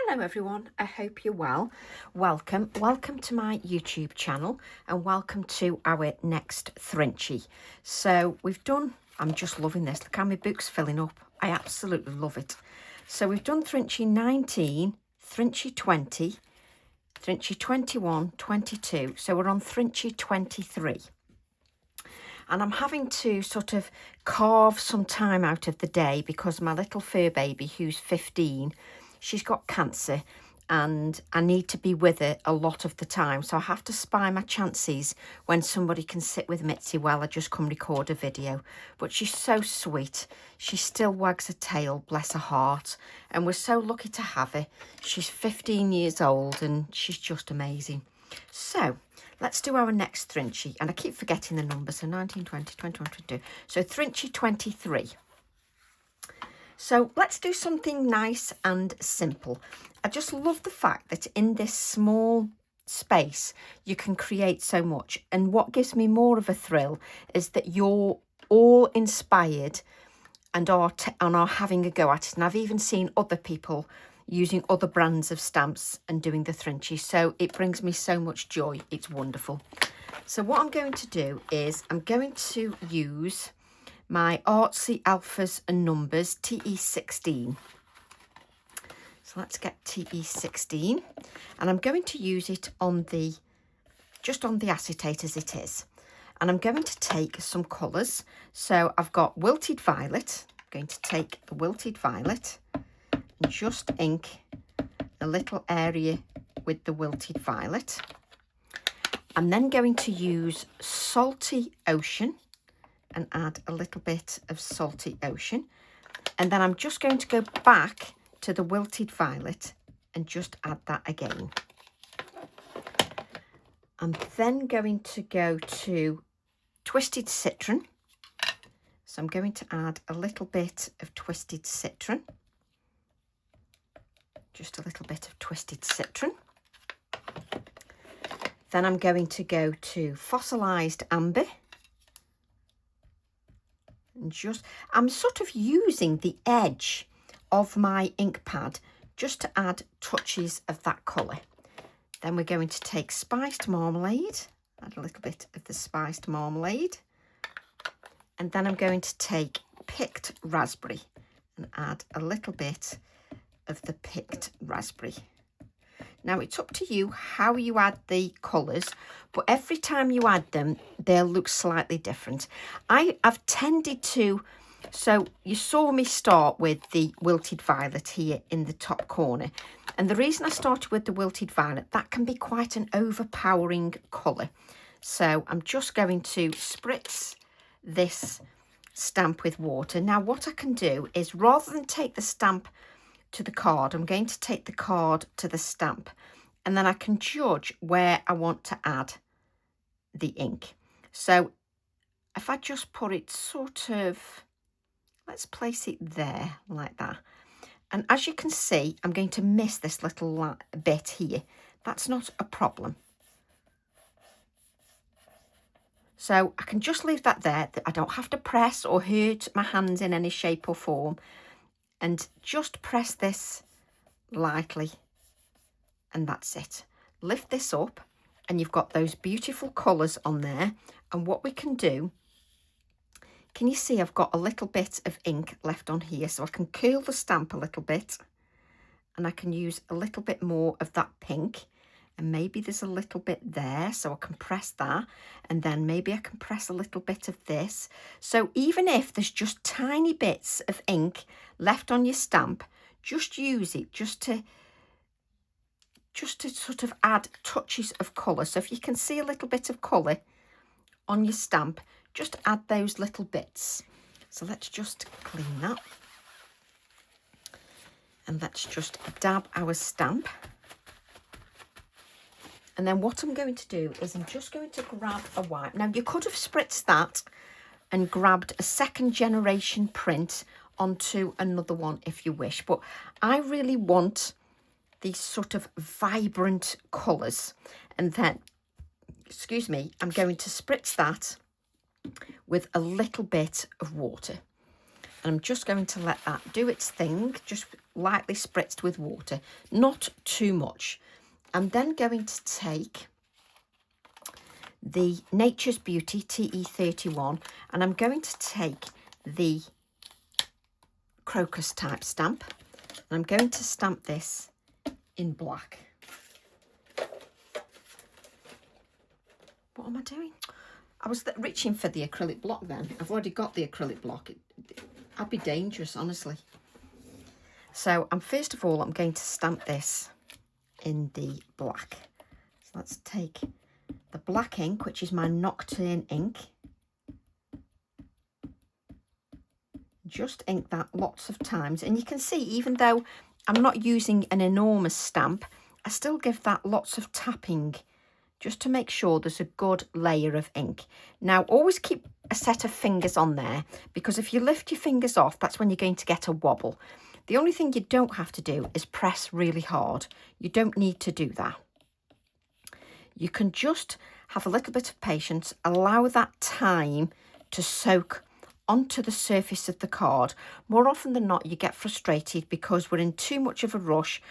Hello everyone, I hope you're well. Welcome to my YouTube channel and welcome to our next Thrinchie. So we've done, I'm just loving this, look how my book's filling up. I absolutely love it. So we've done Thrinchie 19, Thrinchie 20, Thrinchie 21, 22. So we're on Thrinchie 23. And I'm having to sort of carve some time out of the day because my little fur baby, who's 15, she's got cancer and I need to be with her a lot of the time. So I have to spy my chances when somebody can sit with Mitzi while I just come record a video. But she's so sweet. She still wags her tail, bless her heart. And we're so lucky to have her. She's 15 years old and she's just amazing. So let's do our next Thrinchie. And I keep forgetting the numbers. So 19, 20, 21, 22. So Thrinchie 23. So let's do something nice and simple. I just love the fact that in this small space you can create so much. And what gives me more of a thrill is that you're all inspired and are having a go at it. And I've even seen other people using other brands of stamps and doing the Thrinchie. So it brings me so much joy. It's wonderful. So what I'm going to do is I'm going to use my Artsy Alphas and Numbers TE16. So let's get TE16 and I'm going to use it on the just on the acetate as it is, and I'm going to take some colours. So I've got wilted violet. I'm going to take the wilted violet and just ink a little area with the wilted violet. I'm then going to use Salty Ocean and add a little bit of Salty Ocean, and then I'm just going to go back to the wilted violet and just add that again. I'm then going to go to Twisted Citron, so I'm going to add a little bit of Twisted Citron, just a little bit of Twisted Citron. Then I'm going to go to Fossilized Amber. And I'm sort of using the edge of my ink pad just to add touches of that colour. Then we're going to take Spiced Marmalade, add a little bit of the Spiced Marmalade. And then I'm going to take Picked Raspberry and add a little bit of the Picked Raspberry. Now it's up to you how you add the colours, but every time you add them, they'll look slightly different. I've tended to, so you saw me start with the wilted violet here in the top corner. And the reason I started with the wilted violet, that can be quite an overpowering colour. So I'm just going to spritz this stamp with water. Now what I can do is, rather than take the stamp to the card, I'm going to take the card to the stamp, and then I can judge where I want to add the ink. So if I just put it sort of, let's place it there like that. And as you can see, I'm going to miss this little bit here. That's not a problem. So I can just leave that there. I don't have to press or hurt my hands in any shape or form. And just press this lightly, and that's it. Lift this up and you've got those beautiful colours on there. And what we can do, can you see I've got a little bit of ink left on here, so I can curl the stamp a little bit and I can use a little bit more of that pink, and maybe there's a little bit there, so I can press that, and then maybe I can press a little bit of this. So even if there's just tiny bits of ink left on your stamp, just use it just to sort of add touches of colour. So if you can see a little bit of colour on your stamp, just add those little bits. So let's just clean that, and let's just dab our stamp. And then what I'm going to do is I'm just going to grab a wipe. Now you could have spritzed that and grabbed a second generation print onto another one if you wish, but I really want these sort of vibrant colours. And then, excuse me, I'm going to spritz that with a little bit of water. And I'm just going to let that do its thing, just lightly spritzed with water, not too much. I'm then going to take the Nature's Beauty TE31, and I'm going to take the crocus type stamp, and I'm going to stamp this in black. What am I doing? I was reaching for the acrylic block then. I've already got the acrylic block. I'd be dangerous, honestly. So first of all, I'm going to stamp this in the black. So let's take the black ink, which is my Nocturne ink. Just ink that lots of times. And you can see, even though I'm not using an enormous stamp, I still give that lots of tapping just to make sure there's a good layer of ink. Now, always keep a set of fingers on there, because if you lift your fingers off, that's when you're going to get a wobble. The only thing you don't have to do is press really hard. You don't need to do that. You can just have a little bit of patience, allow that time to soak onto the surface of the card. More often than not, you get frustrated because we're in too much of a rush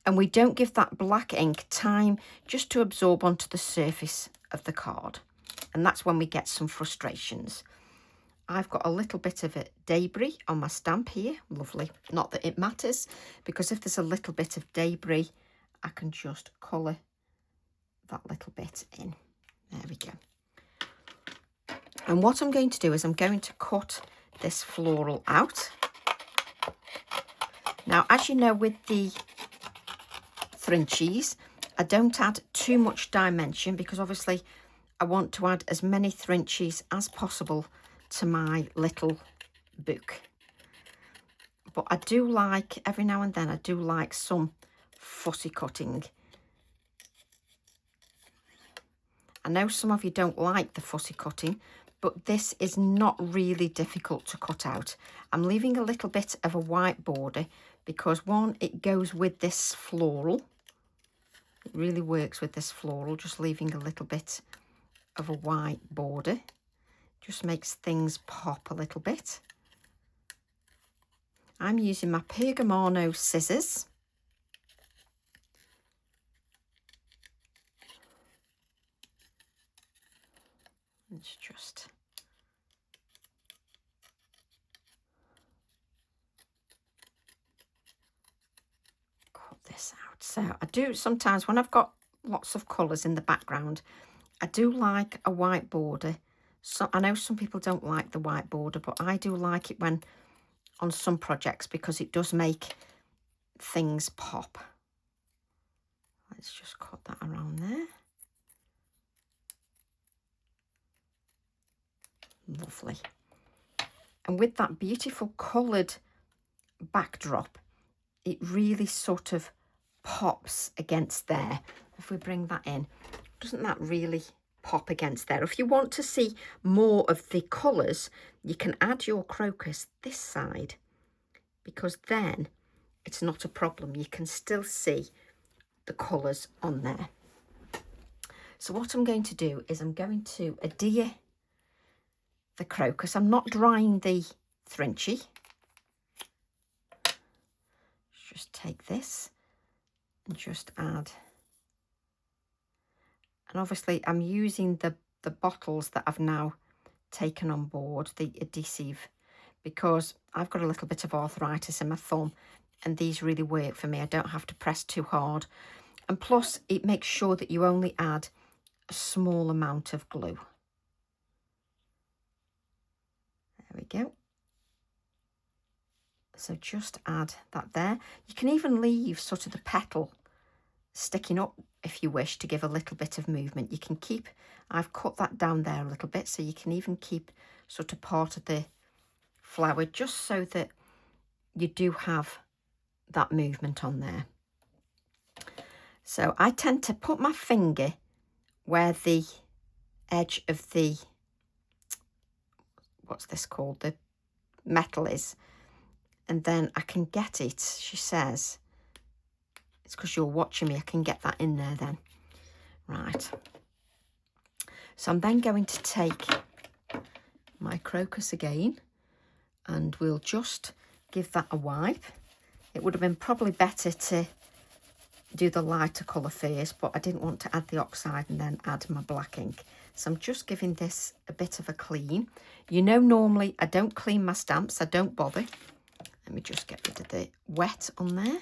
and we don't give that black ink time just to absorb onto the surface of the card. And that's when we get some frustrations. I've got a little bit of debris on my stamp here. Lovely. Not that it matters, because if there's a little bit of debris, I can just colour that little bit in. There we go. And what I'm going to do is I'm going to cut this floral out. Now, as you know, with the Thrinchies, I don't add too much dimension, because obviously I want to add as many Thrinchies as possible to my little book. But I do like, every now and then, I do like some fussy cutting. I know some of you don't like the fussy cutting, but this is not really difficult to cut out. I'm leaving a little bit of a white border because, one, it goes with this floral. It really works with this floral, just leaving a little bit of a white border. Just makes things pop a little bit. I'm using my Pergamano scissors. Let's just cut this out. So I do sometimes, when I've got lots of colours in the background, I do like a white border. So I know some people don't like the white border, but I do like it when on some projects, because it does make things pop. Let's just cut that around there. Lovely. And with that beautiful coloured backdrop, it really sort of pops against there. If we bring that in, doesn't that really pop against there? If you want to see more of the colours, you can add your crocus this side, because then it's not a problem. You can still see the colours on there. So what I'm going to do is I'm going to adhere the crocus. I'm not drying the Thrinchie. Just take this and just add. And obviously I'm using the bottles that I've now taken on board, the adhesive, because I've got a little bit of arthritis in my thumb and these really work for me. I don't have to press too hard. And plus it makes sure that you only add a small amount of glue. There we go. So just add that there. You can even leave sort of the petal sticking up if you wish, to give a little bit of movement. You can keep, I've cut that down there a little bit, so you can even keep sort of part of the flower, just so that you do have that movement on there. So I tend to put my finger where the edge of the, what's this called, the metal is, and then I can get it, she says. It's because you're watching me, I can get that in there then. Right. So I'm then going to take my crocus again, and we'll just give that a wipe. It would have been probably better to do the lighter colour first, but I didn't want to add the oxide and then add my black ink. So I'm just giving this a bit of a clean. You know, normally I don't clean my stamps, I don't bother. Let me just get rid of the wet on there.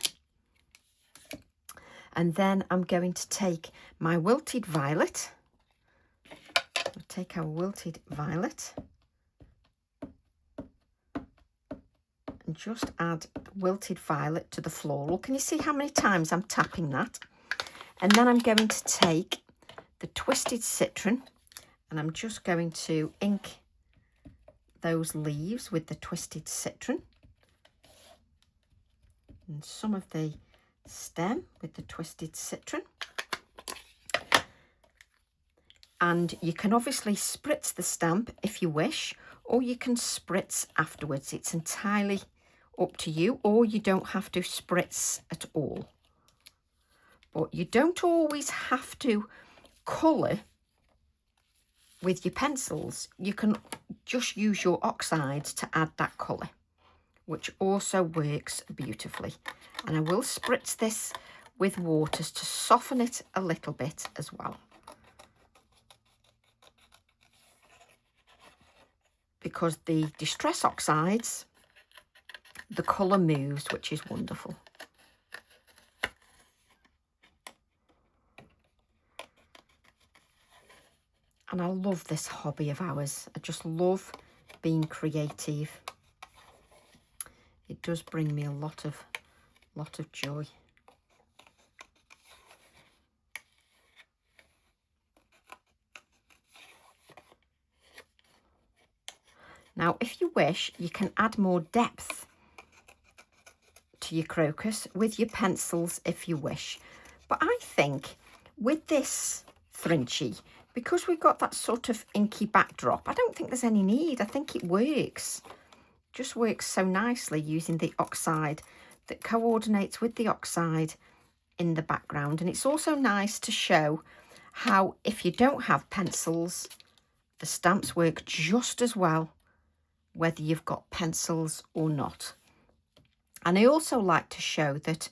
And then I'm going to take my wilted violet. We'll take our wilted violet and just add the wilted violet to the floral. Can you see how many times I'm tapping that? And then I'm going to take the twisted citron and I'm just going to ink those leaves with the twisted citron and some of the stem with the twisted citron. And you can obviously spritz the stamp if you wish, or you can spritz afterwards. It's entirely up to you, or you don't have to spritz at all. But you don't always have to colour with your pencils. You can just use your oxides to add that colour, which also works beautifully. And I will spritz this with waters to soften it a little bit as well, because the Distress Oxides, the colour moves, which is wonderful. And I love this hobby of ours. I just love being creative. It does bring me a lot of joy. Now, if you wish, you can add more depth to your crocus with your pencils if you wish. But I think with this Thrinchie, because we've got that sort of inky backdrop, I don't think there's any need. I think it works. Just works so nicely using the oxide that coordinates with the oxide in the background. And it's also nice to show how, if you don't have pencils, the stamps work just as well whether you've got pencils or not. And I also like to show that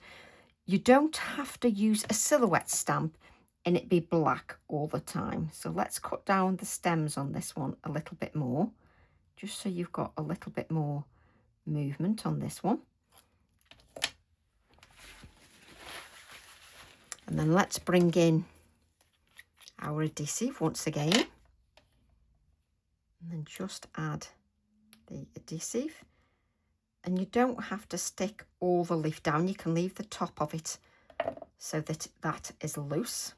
you don't have to use a silhouette stamp and it be black all the time. So let's cut down the stems on this one a little bit more, just so you've got a little bit more movement on this one. And then let's bring in our adhesive once again, and then just add the adhesive. And you don't have to stick all the leaf down, you can leave the top of it so that that is loose.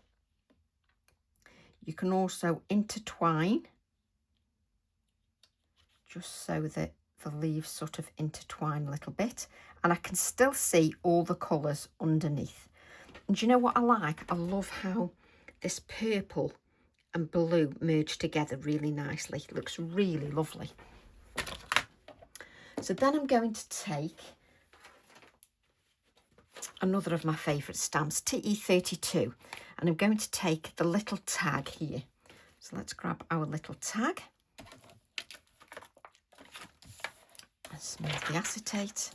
You can also intertwine, just so that the leaves sort of intertwine a little bit, and I can still see all the colours underneath. And do you know what I like? I love how this purple and blue merge together really nicely. It looks really lovely. So then I'm going to take another of my favourite stamps, TE32, and I'm going to take the little tag here. So let's grab our little tag and smooth the acetate.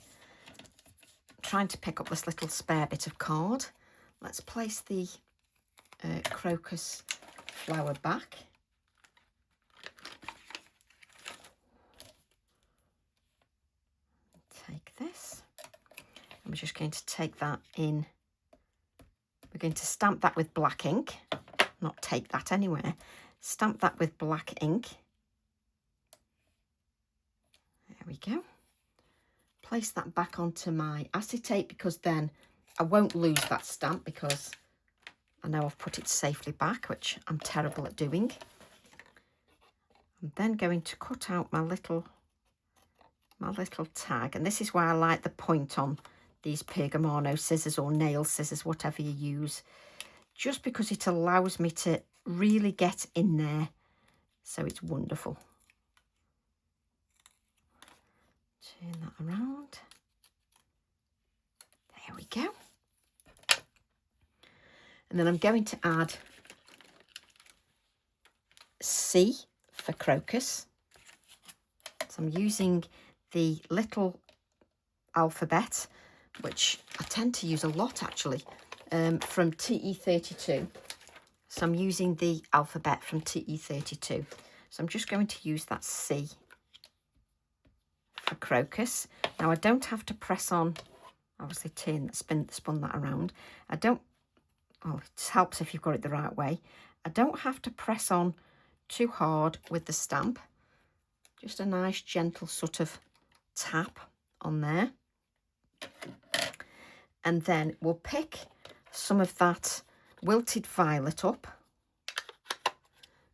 I'm trying to pick up this little spare bit of card. Let's place the crocus flower back. Take this. I'm just going to take that in. We're going to stamp that with black ink, not take that anywhere. Stamp that with black ink. There we go. Place that back onto my acetate, because then I won't lose that stamp, because I know I've put it safely back, which I'm terrible at doing. I'm then going to cut out my little tag, and this is why I like the point on these Pergamano scissors or nail scissors, whatever you use, just because it allows me to really get in there, so it's wonderful. Turn that around. There we go. And then I'm going to add C for crocus. So I'm using the little alphabet, which I tend to use a lot actually, from TE32. So I'm using the alphabet from TE32. So I'm just going to use that C for crocus. Now I don't have to press on, obviously spun that around. I don't, oh, it helps if you've got it the right way. I don't have to press on too hard with the stamp. Just a nice gentle sort of tap on there. And then we'll pick some of that wilted violet up,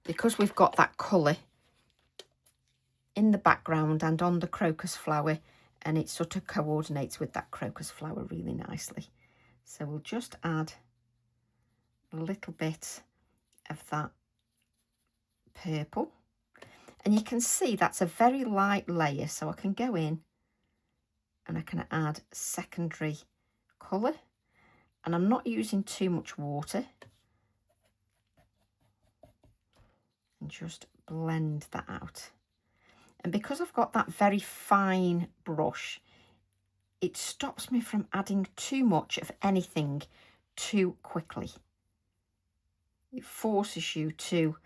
because we've got that colour in the background and on the crocus flower, and it sort of coordinates with that crocus flower really nicely. So we'll just add a little bit of that purple, and you can see that's a very light layer, so I can go in and I can add secondary colour, and I'm not using too much water, and just blend that out. And because I've got that very fine brush, it stops me from adding too much of anything too quickly. It forces you to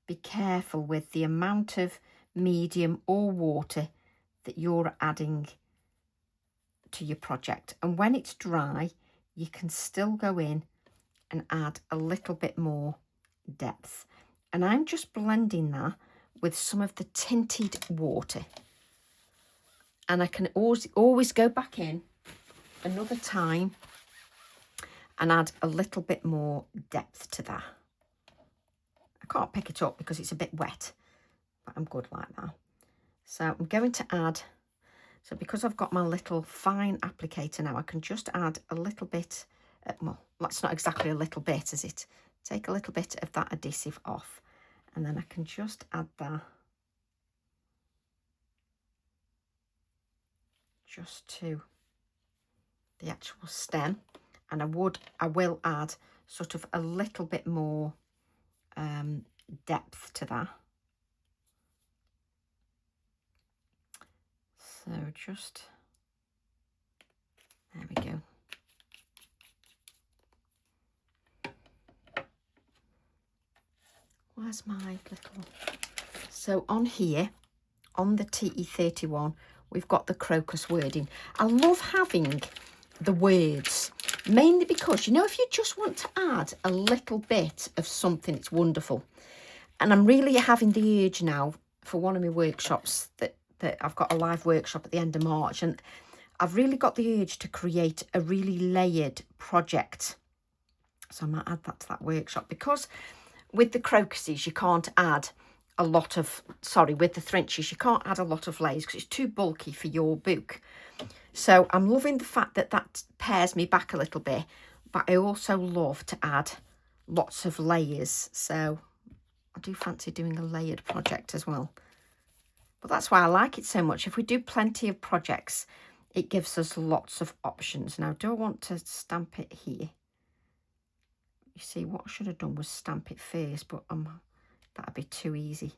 be careful with the amount of medium or water that you're adding to your project. And when it's dry, you can still go in and add a little bit more depth. And I'm just blending that with some of the tinted water. And I can always go back in another time and add a little bit more depth to that. I can't pick it up because it's a bit wet, but I'm good like that. So I'm going to add, so because I've got my little fine applicator now, I can just add a little bit, well, that's not exactly a little bit, is it? Take a little bit of that adhesive off, and then I can just add that just to the actual stem. And I will add sort of a little bit more depth to that. So just, there we go. Where's my little, so on here, on the TE31, we've got the crocus wording. I love having the words, mainly because, you know, if you just want to add a little bit of something, it's wonderful. And I'm really having the urge now for one of my workshops that I've got a live workshop at the end of March, and I've really got the urge to create a really layered project. So I might add that to that workshop, because with the crocuses you can't add a lot of, sorry, with the Thrinchies you can't add a lot of layers because it's too bulky for your book. So I'm loving the fact that that pairs me back a little bit, but I also love to add lots of layers. So I do fancy doing a layered project as well. But that's why I like it so much. If we do plenty of projects, it gives us lots of options. Now, do I want to stamp it here? You see, what I should have done was stamp it first, but that'd be too easy.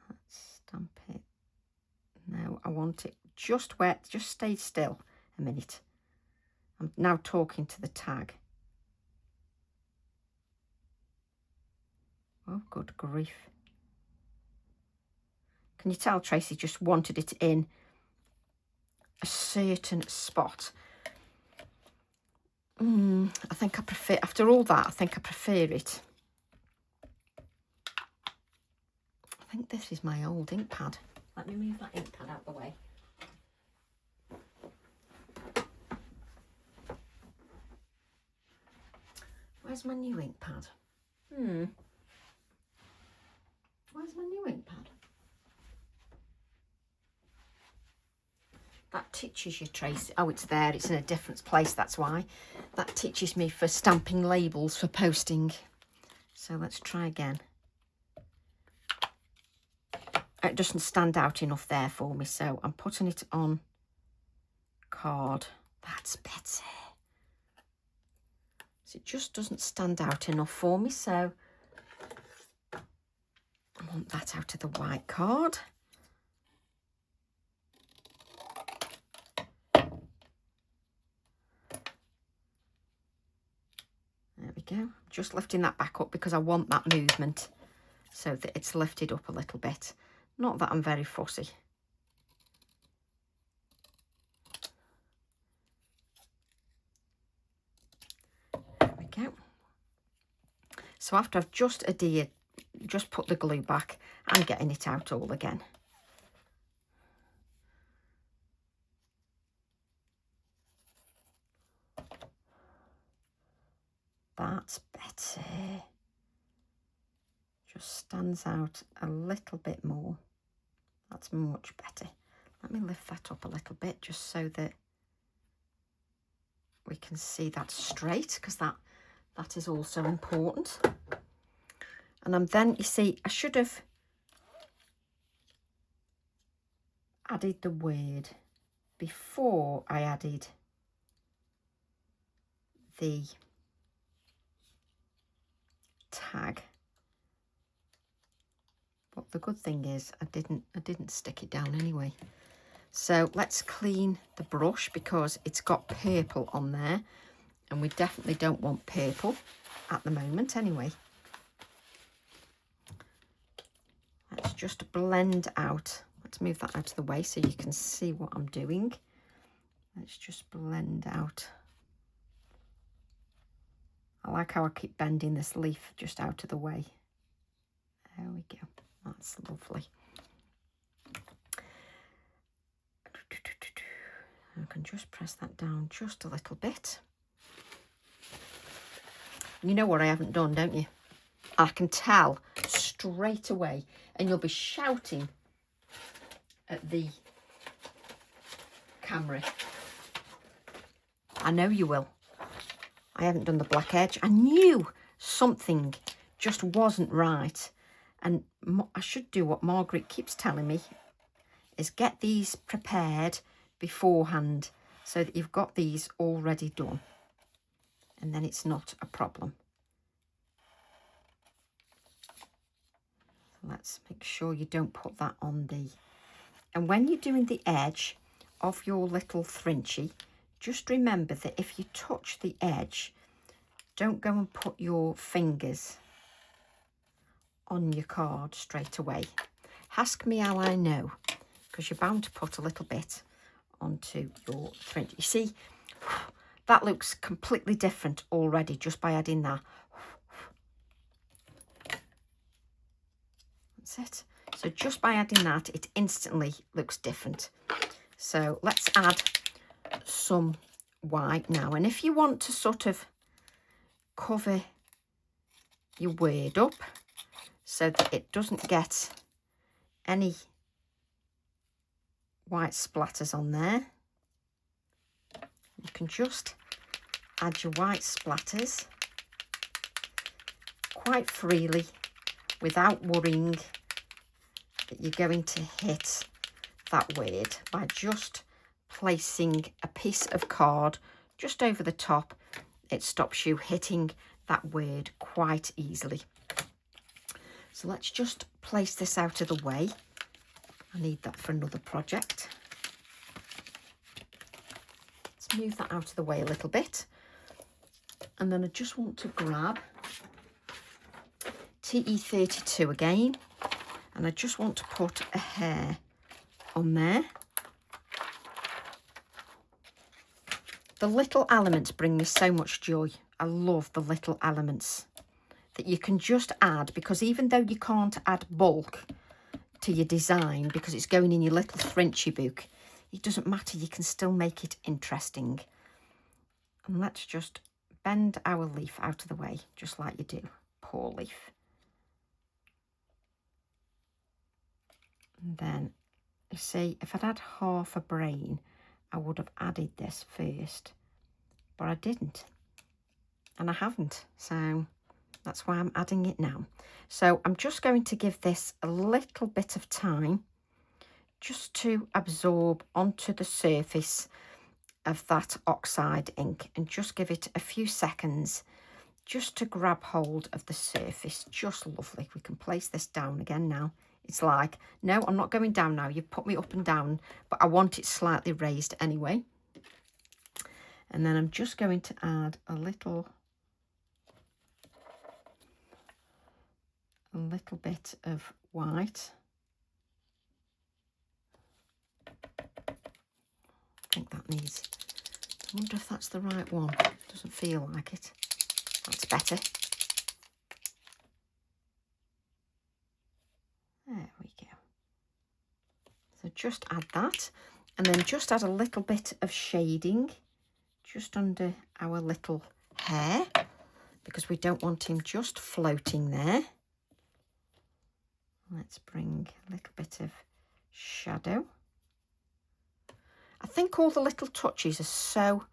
Let's stamp it. No, I want it just wet. Just stay still a minute. I'm now talking to the tag. Oh, good grief. Can you tell Tracy just wanted it in a certain spot? I think I prefer, after all that, I think I prefer it. I think this is my old ink pad. Let me move that ink pad out of the way. Where's my new ink pad? Where's my new ink pad? That teaches you, Tracy. Oh, it's there. It's in a different place. That's why. That teaches me for stamping labels for posting. So let's try again. It doesn't stand out enough there for me, so I'm putting it on card. That's better. So it just doesn't stand out enough for me, so I want that out of the white card. go. Just lifting that back up because I want that movement so that it's lifted up a little bit. Not that I'm very fussy. There we go. So after I've just adhered, just put the glue back, I'm getting it out all again. That's better. Just stands out a little bit more. That's much better. Let me lift that up a little bit just so that we can see that straight, because that is also important. And I'm then, you see, I should have added the word before I added the tag. But the good thing is I didn't stick it down anyway. So let's clean the brush because it's got purple on there, and we definitely don't want purple at the moment anyway. Let's just blend out. Let's move that out of the way so you can see what I'm doing. Let's just blend out. I like how I keep bending this leaf just out of the way. There we go. That's lovely. I can just press that down just a little bit. You know what I haven't done, don't you? I can tell straight away, and you'll be shouting at the camera. I know you will. I haven't done the black edge. I knew something just wasn't right. And I should do what Margaret keeps telling me, is get these prepared beforehand so that you've got these already done. And then it's not a problem. So let's make sure you don't put that on the... And when you're doing the edge of your little Thrinchie, just remember that if you touch the edge, don't go and put your fingers on your card straight away. Ask me how I know, because you're bound to put a little bit onto your Thrinchie. You see, that looks completely different already just by adding that. That's it. So just by adding that, it instantly looks different. So let's add some white now. And if you want to sort of cover your word up so that it doesn't get any white splatters on there, you can just add your white splatters quite freely without worrying that you're going to hit that word by just placing a piece of card just over the top. It stops you hitting that word quite easily. So let's just place this out of the way. I need that for another project. Let's move that out of the way a little bit. And then I just want to grab TE32 again. And I just want to put a hair on there. The little elements bring me so much joy. I love the little elements that you can just add, because even though you can't add bulk to your design because it's going in your little Thrinchie book, it doesn't matter, you can still make it interesting. And let's just bend our leaf out of the way, just like you do. Poor leaf. And then, you see, if I'd had half a brain, I would have added this first, but I didn't. And I haven't, so that's why I'm adding it now. So I'm just going to give this a little bit of time just to absorb onto the surface of that oxide ink, and just give it a few seconds just to grab hold of the surface. Just lovely. We can place this down again now. It's like, no, I'm not going down now. You've put me up and down, but I want it slightly raised anyway. And then I'm just going to add a little a little bit of white. I think that needs, I wonder if that's the right one. Doesn't feel like it. That's better. There we go. So just add that, and then just add a little bit of shading just under our little hair, because we don't want him just floating there. Let's bring a little bit of shadow. I think all the little touches are so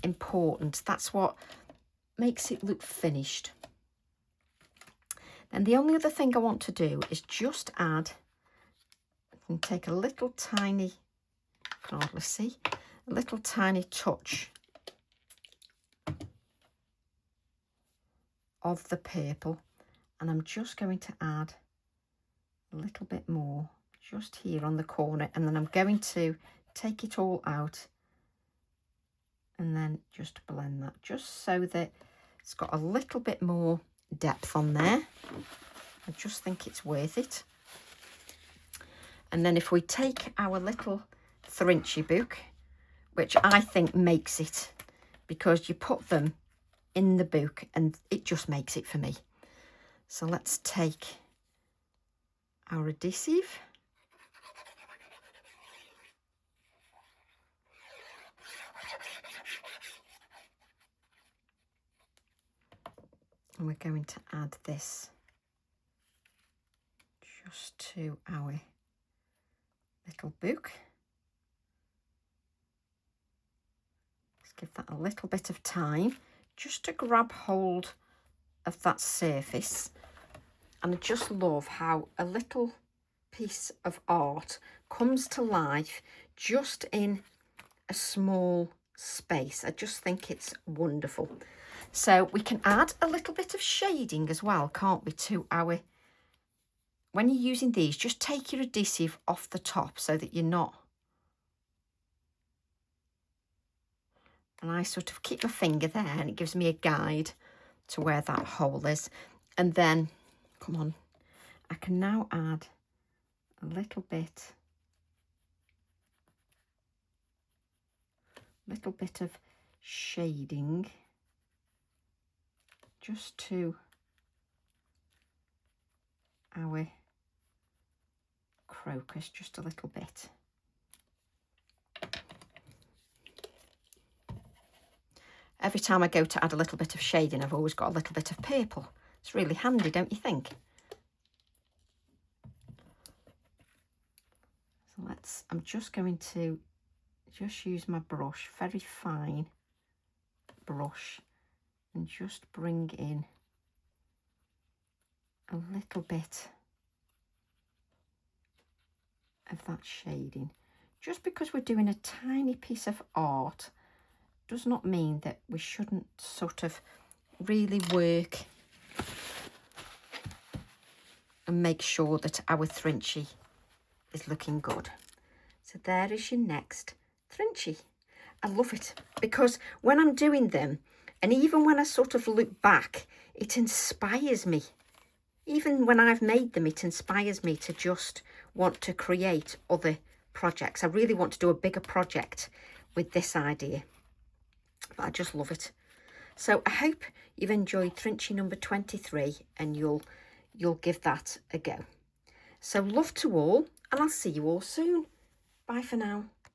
important. That's what makes it look finished. And the only other thing I want to do is just add, and take a little tiny, you can hardly see, a little tiny touch of the purple, and I'm just going to add a little bit more just here on the corner, and then I'm going to take it all out and then just blend that just so that it's got a little bit more depth on there. I just think it's worth it. And then if we take our little Thrinchie book, which I think makes it, because you put them in the book and it just makes it for me. So let's take our adhesive. And we're going to add this just to our little book. Let's give that a little bit of time just to grab hold of that surface. And I just love how a little piece of art comes to life just in a small space. I just think it's wonderful. So we can add a little bit of shading as well, can't we, to our, when you're using these, just take your adhesive off the top so that you're not, and I sort of keep my finger there and it gives me a guide to where that hole is. And then, come on, I can now add a little bit of shading just to our crocus, just a little bit. Every time I go to add a little bit of shading, I've always got a little bit of purple. It's really handy, don't you think? So I'm just going to just use my brush, very fine brush, and just bring in a little bit of that shading. Just because we're doing a tiny piece of art does not mean that we shouldn't sort of really work and make sure that our Thrinchie is looking good. So there is your next Thrinchie. I love it because when I'm doing them, and even when I sort of look back, it inspires me. Even when I've made them, it inspires me to just want to create other projects. I really want to do a bigger project with this idea. But I just love it. So I hope you've enjoyed Thrinchie number 23 and you'll give that a go. So love to all, and I'll see you all soon. Bye for now.